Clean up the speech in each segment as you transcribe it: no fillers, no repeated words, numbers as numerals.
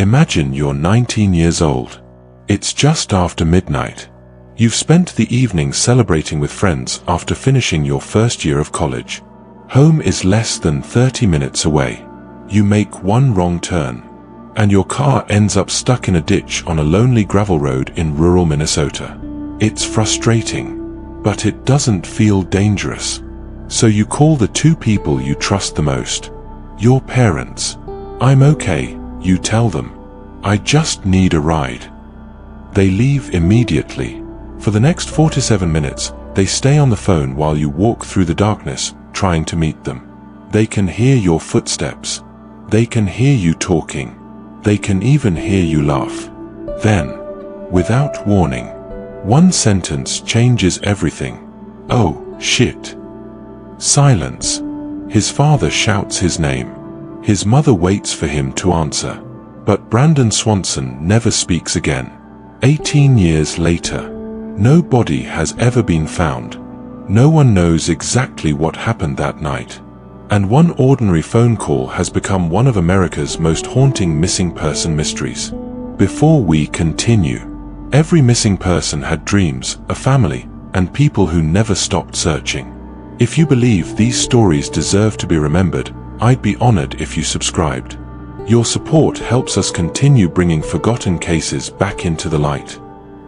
Imagine you're 19 years old. It's just after midnight. You've spent the evening celebrating with friends after finishing your first year of college. Home is less than 30 minutes away. You make one wrong turn, and your car ends up stuck in a ditch on a lonely gravel road in rural Minnesota. It's frustrating, but it doesn't feel dangerous. So you call the two people you trust the most. Your parents. "I'm okay," you tell them. "I just need a ride." They leave immediately. For the next 47 minutes, they stay on the phone while you walk through the darkness, trying to meet them. They can hear your footsteps. They can hear you talking. They can even hear you laugh. Then, without warning, one sentence changes everything. "Oh, shit." Silence. His father shouts his name. His mother waits for him to answer. But Brandon Swanson never speaks again. 18 years later, no body has ever been found. No one knows exactly what happened that night. And one ordinary phone call has become one of America's most haunting missing person mysteries. Before we continue, every missing person had dreams, a family, and people who never stopped searching. If you believe these stories deserve to be remembered, I'd be honored if you subscribed. Your support helps us continue bringing forgotten cases back into the light,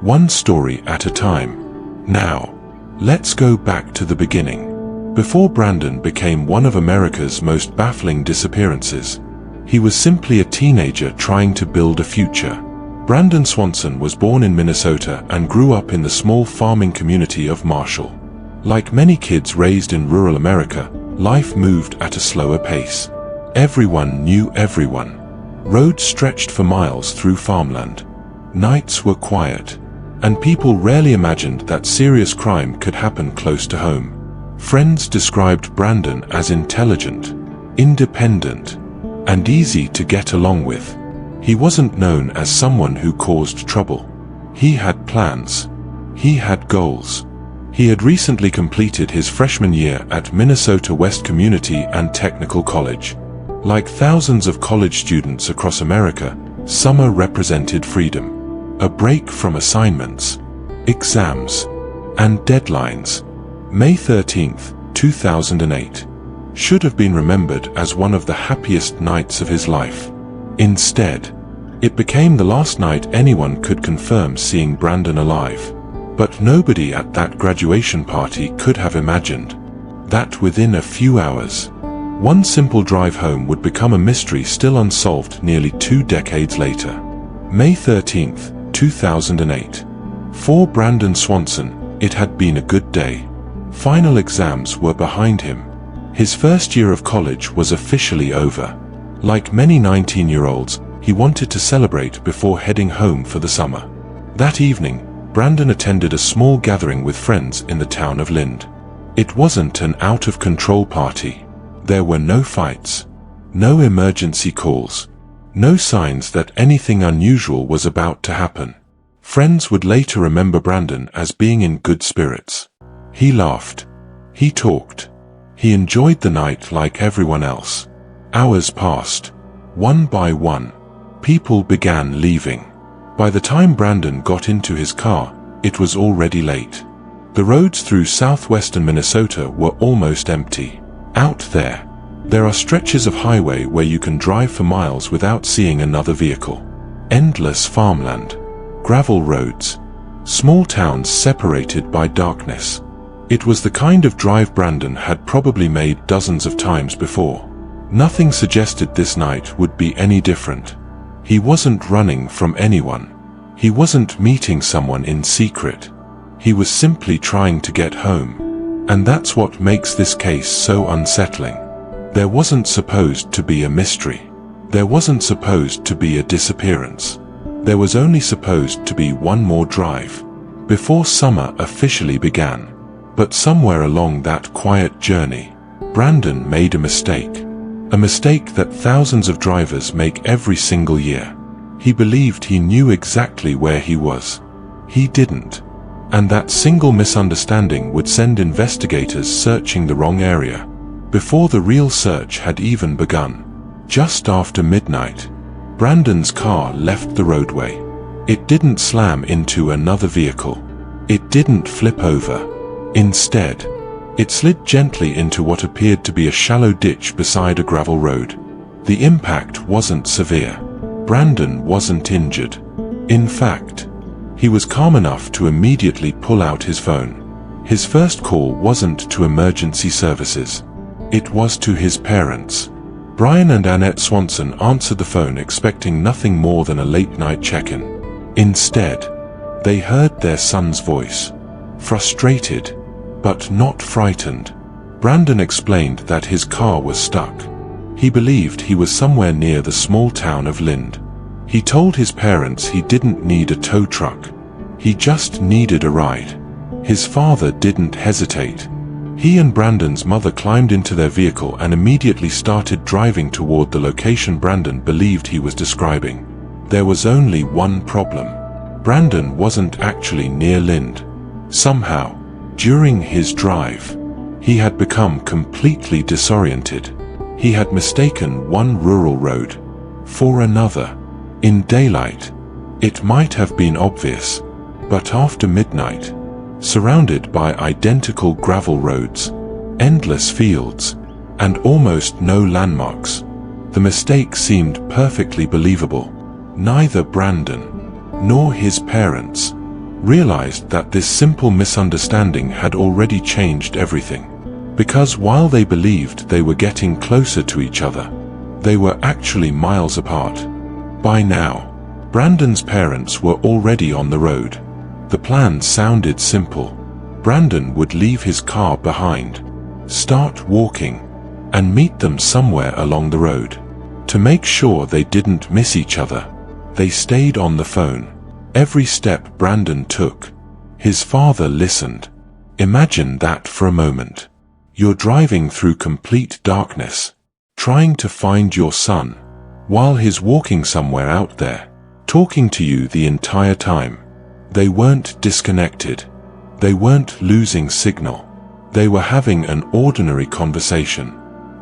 one story at a time. Now, let's go back to the beginning. Before Brandon became one of America's most baffling disappearances, he was simply a teenager trying to build a future. Brandon Swanson was born in Minnesota and grew up in the small farming community of Marshall. Like many kids raised in rural America, life moved at a slower pace. Everyone knew everyone. Roads stretched for miles through farmland. Nights were quiet, and people rarely imagined that serious crime could happen close to home. Friends described Brandon as intelligent, independent, and easy to get along with. He wasn't known as someone who caused trouble. He had plans. He had goals. He had recently completed his freshman year at Minnesota West Community and Technical College. Like thousands of college students across America, summer represented freedom. A break from assignments, exams, and deadlines. May 13, 2008, should have been remembered as one of the happiest nights of his life. Instead, it became the last night anyone could confirm seeing Brandon alive. But nobody at that graduation party could have imagined that within a few hours, one simple drive home would become a mystery still unsolved nearly 2 decades later. May 13, 2008. For Brandon Swanson, it had been a good day. Final exams were behind him. His first year of college was officially over. Like many 19-year-olds, he wanted to celebrate before heading home for the summer. That evening, Brandon attended a small gathering with friends in the town of Lind. It wasn't an out-of-control party. There were no fights, no emergency calls, no signs that anything unusual was about to happen. Friends would later remember Brandon as being in good spirits. He laughed. He talked. He enjoyed the night like everyone else. Hours passed. One by one, people began leaving. By the time Brandon got into his car, it was already late. The roads through southwestern Minnesota were almost empty. Out there are stretches of highway where you can drive for miles without seeing another vehicle. Endless farmland, gravel roads, small towns separated by darkness. It was the kind of drive Brandon had probably made dozens of times before. Nothing suggested this night would be any different. He wasn't running from anyone. He wasn't meeting someone in secret. He was simply trying to get home. And that's what makes this case so unsettling. There wasn't supposed to be a mystery. There wasn't supposed to be a disappearance. There was only supposed to be one more drive before summer officially began. But somewhere along that quiet journey, Brandon made a mistake. A mistake that thousands of drivers make every single year. He believed he knew exactly where he was. He didn't. And that single misunderstanding would send investigators searching the wrong area before the real search had even begun. Just after midnight, Brandon's car left the roadway. It didn't slam into another vehicle. It didn't flip over. Instead, it slid gently into what appeared to be a shallow ditch beside a gravel road. The impact wasn't severe. Brandon wasn't injured. In fact, he was calm enough to immediately pull out his phone. His first call wasn't to emergency services. It was to his parents. Brian and Annette Swanson answered the phone expecting nothing more than a late-night check-in. Instead, they heard their son's voice. Frustrated, but not frightened. Brandon explained that his car was stuck. He believed he was somewhere near the small town of Lind. He told his parents he didn't need a tow truck. He just needed a ride. His father didn't hesitate. He and Brandon's mother climbed into their vehicle and immediately started driving toward the location Brandon believed he was describing. There was only one problem. Brandon wasn't actually near Lind. Somehow, during his drive, he had become completely disoriented. He had mistaken one rural road for another. In daylight, it might have been obvious, but after midnight, surrounded by identical gravel roads, endless fields, and almost no landmarks, the mistake seemed perfectly believable. Neither Brandon nor his parents realized that this simple misunderstanding had already changed everything. Because while they believed they were getting closer to each other, they were actually miles apart. By now, Brandon's parents were already on the road. The plan sounded simple. Brandon would leave his car behind, start walking, and meet them somewhere along the road. To make sure they didn't miss each other, they stayed on the phone. Every step Brandon took, his father listened. Imagine that for a moment. You're driving through complete darkness, trying to find your son, while he's walking somewhere out there, talking to you the entire time. They weren't disconnected. They weren't losing signal. They were having an ordinary conversation.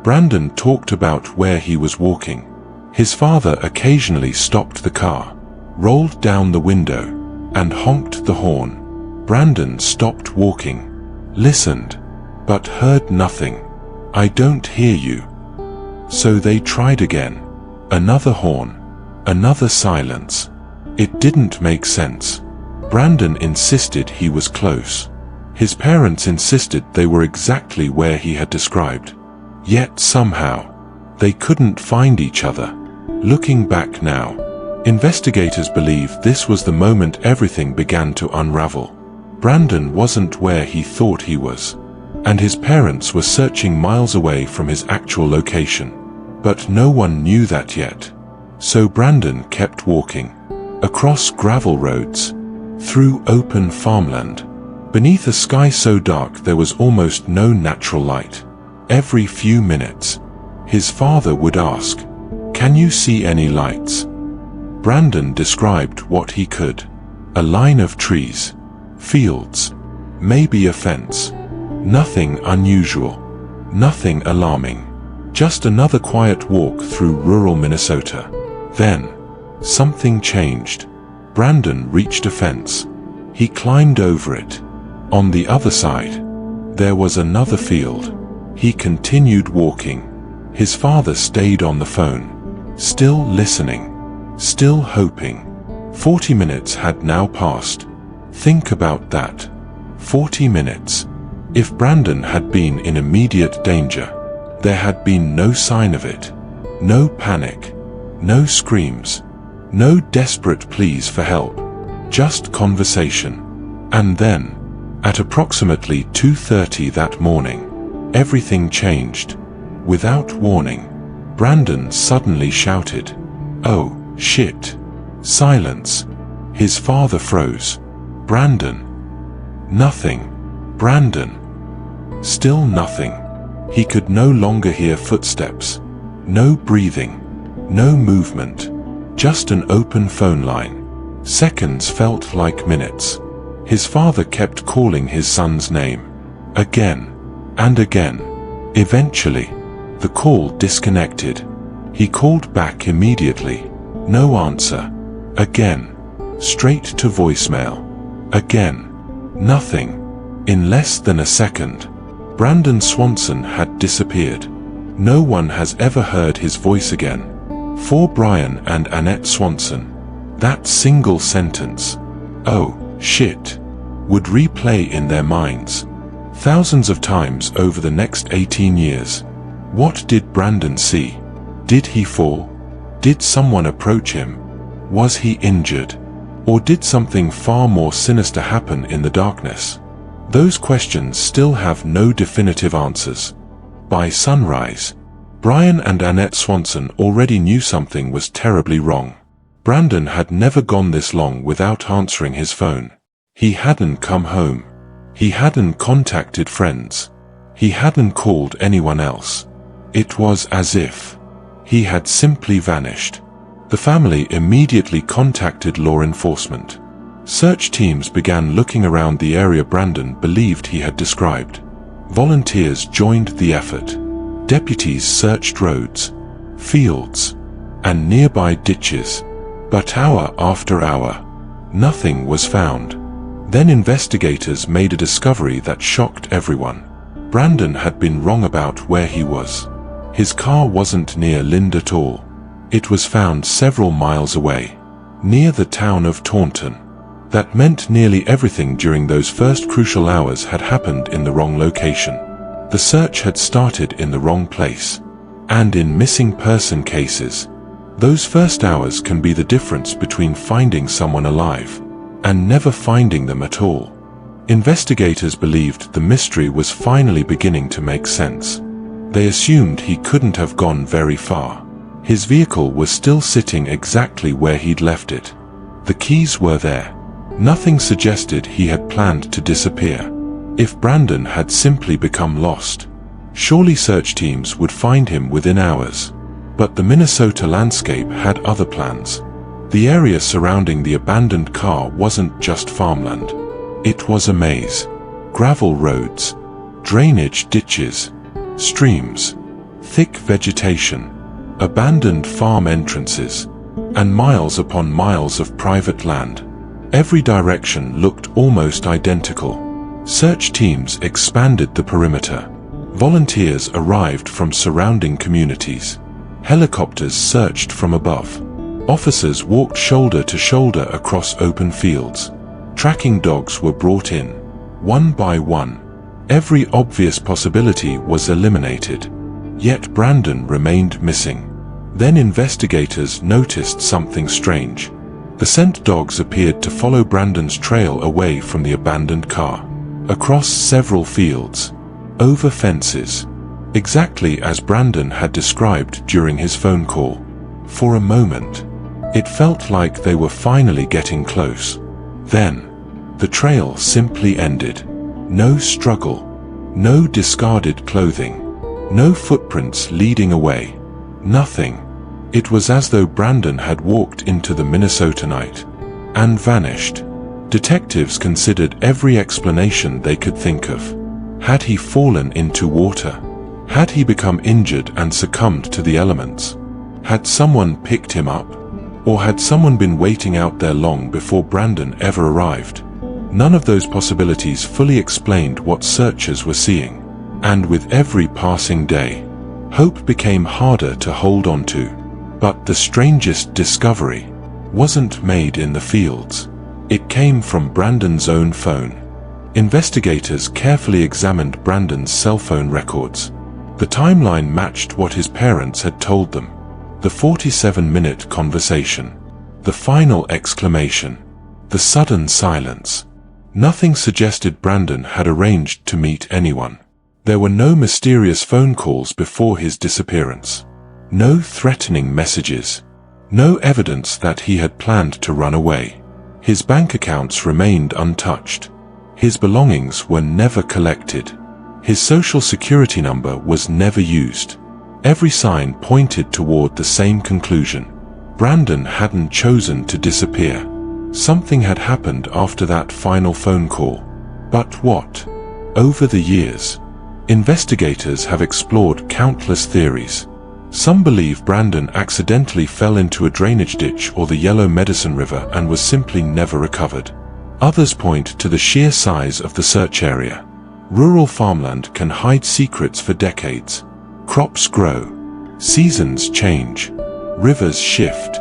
Brandon talked about where he was walking. His father occasionally stopped the car, rolled down the window, and honked the horn. Brandon stopped walking, listened, but heard nothing. "I don't hear you." So they tried again. Another horn. Another silence. It didn't make sense. Brandon insisted he was close. His parents insisted they were exactly where he had described. Yet somehow, they couldn't find each other. Looking back now, investigators believe this was the moment everything began to unravel. Brandon wasn't where he thought he was, and his parents were searching miles away from his actual location. But no one knew that yet. So Brandon kept walking, across gravel roads, through open farmland, beneath a sky so dark there was almost no natural light. Every few minutes, his father would ask, "Can you see any lights?" Brandon described what he could. A line of trees, fields, maybe a fence. Nothing unusual, nothing alarming. Just another quiet walk through rural Minnesota. Then, something changed. Brandon reached a fence. He climbed over it. On the other side, there was another field. He continued walking. His father stayed on the phone, still listening, still hoping. 40 minutes had now passed. Think about that. 40 minutes. If Brandon had been in immediate danger, there had been no sign of it. No panic. No screams. No desperate pleas for help. Just conversation. And then, at approximately 2:30 that morning, everything changed. Without warning, Brandon suddenly shouted, "Oh, shit." Silence. His father froze. "Brandon." Nothing. Brandon. Still nothing. He could no longer hear footsteps. No breathing. No movement. Just an open phone line. Seconds felt like minutes. His father kept calling his son's name. Again. And again. Eventually, the call disconnected. He called back immediately. No answer. Again. Straight to voicemail. Again. Nothing. In less than a second, Brandon Swanson had disappeared. No one has ever heard his voice again. For Brian and Annette Swanson, that single sentence, "Oh, shit," would replay in their minds thousands of times over the next 18 years. What did Brandon see? Did he fall? Did someone approach him? Was he injured? Or did something far more sinister happen in the darkness? Those questions still have no definitive answers. By sunrise, Brian and Annette Swanson already knew something was terribly wrong. Brandon had never gone this long without answering his phone. He hadn't come home. He hadn't contacted friends. He hadn't called anyone else. It was as if he had simply vanished. The family immediately contacted law enforcement. Search teams began looking around the area Brandon believed he had described. Volunteers joined the effort. Deputies searched roads, fields, and nearby ditches. But hour after hour, nothing was found. Then investigators made a discovery that shocked everyone. Brandon had been wrong about where he was. His car wasn't near Lind at all. It was found several miles away, near the town of Taunton. That meant nearly everything during those first crucial hours had happened in the wrong location. The search had started in the wrong place. And in missing person cases, those first hours can be the difference between finding someone alive and never finding them at all. Investigators believed the mystery was finally beginning to make sense. They assumed he couldn't have gone very far. His vehicle was still sitting exactly where he'd left it. The keys were there. Nothing suggested he had planned to disappear. If Brandon had simply become lost, surely search teams would find him within hours. But the Minnesota landscape had other plans. The area surrounding the abandoned car wasn't just farmland. It was a maze. Gravel roads, drainage ditches, streams, thick vegetation, abandoned farm entrances, and miles upon miles of private land. Every direction looked almost identical. Search teams expanded the perimeter. Volunteers arrived from surrounding communities. Helicopters searched from above. Officers walked shoulder to shoulder across open fields. Tracking dogs were brought in, one by one. Every obvious possibility was eliminated. Yet Brandon remained missing. Then investigators noticed something strange. The scent dogs appeared to follow Brandon's trail away from the abandoned car, across several fields, over fences, exactly as Brandon had described during his phone call. For a moment, it felt like they were finally getting close. Then, the trail simply ended. No struggle, no discarded clothing, no footprints leading away. Nothing. It was as though Brandon had walked into the Minnesota night and vanished. Detectives considered every explanation they could think of. Had he fallen into water? Had he become injured and succumbed to the elements? Had someone picked him up? Or had someone been waiting out there long before Brandon ever arrived? None of those possibilities fully explained what searchers were seeing. And with every passing day, hope became harder to hold on to. But the strangest discovery wasn't made in the fields. It came from Brandon's own phone. Investigators carefully examined Brandon's cell phone records. The timeline matched what his parents had told them. The 47-minute conversation, the final exclamation, the sudden silence. Nothing suggested Brandon had arranged to meet anyone. There were no mysterious phone calls before his disappearance. No threatening messages. No evidence that he had planned to run away. His bank accounts remained untouched. His belongings were never collected. His social security number was never used. Every sign pointed toward the same conclusion. Brandon hadn't chosen to disappear. Something had happened after that final phone call. But what? Over the years, investigators have explored countless theories. Some believe Brandon accidentally fell into a drainage ditch or the Yellow Medicine River and was simply never recovered. Others point to the sheer size of the search area. Rural farmland can hide secrets for decades. Crops grow, seasons change, rivers shift,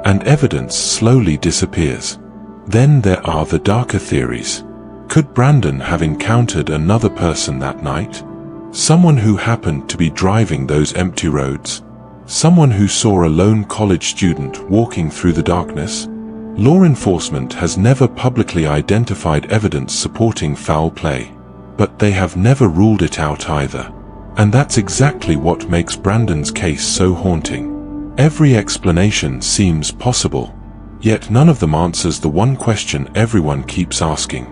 and evidence slowly disappears. Then there are the darker theories. Could Brandon have encountered another person that night? Someone who happened to be driving those empty roads? Someone who saw a lone college student walking through the darkness? Law enforcement has never publicly identified evidence supporting foul play, but they have never ruled it out either. And that's exactly what makes Brandon's case so haunting. Every explanation seems possible, yet none of them answers the one question everyone keeps asking.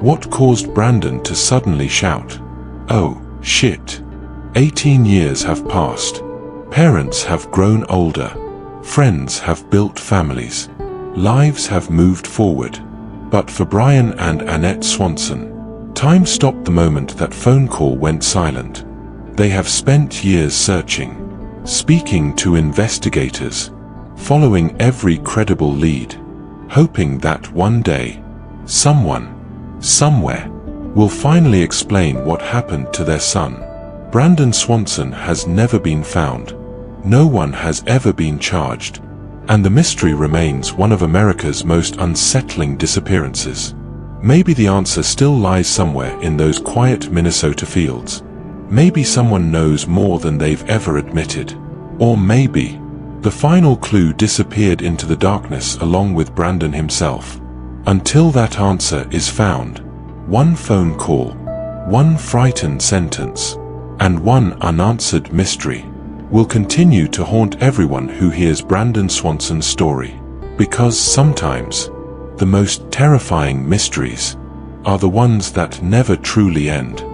What caused Brandon to suddenly shout, "Oh, shit"? 18 years have passed. Parents have grown older. Friends have built families. Lives have moved forward. But for Brian and Annette Swanson, time stopped the moment that phone call went silent. They have spent years searching, speaking to investigators, following every credible lead, hoping that one day, someone, somewhere, will finally explain what happened to their son. Brandon Swanson has never been found. No one has ever been charged. And the mystery remains one of America's most unsettling disappearances. Maybe the answer still lies somewhere in those quiet Minnesota fields. Maybe someone knows more than they've ever admitted. Or maybe the final clue disappeared into the darkness along with Brandon himself. Until that answer is found, one phone call, one frightened sentence, and one unanswered mystery will continue to haunt everyone who hears Brandon Swanson's story. Because sometimes, the most terrifying mysteries are the ones that never truly end.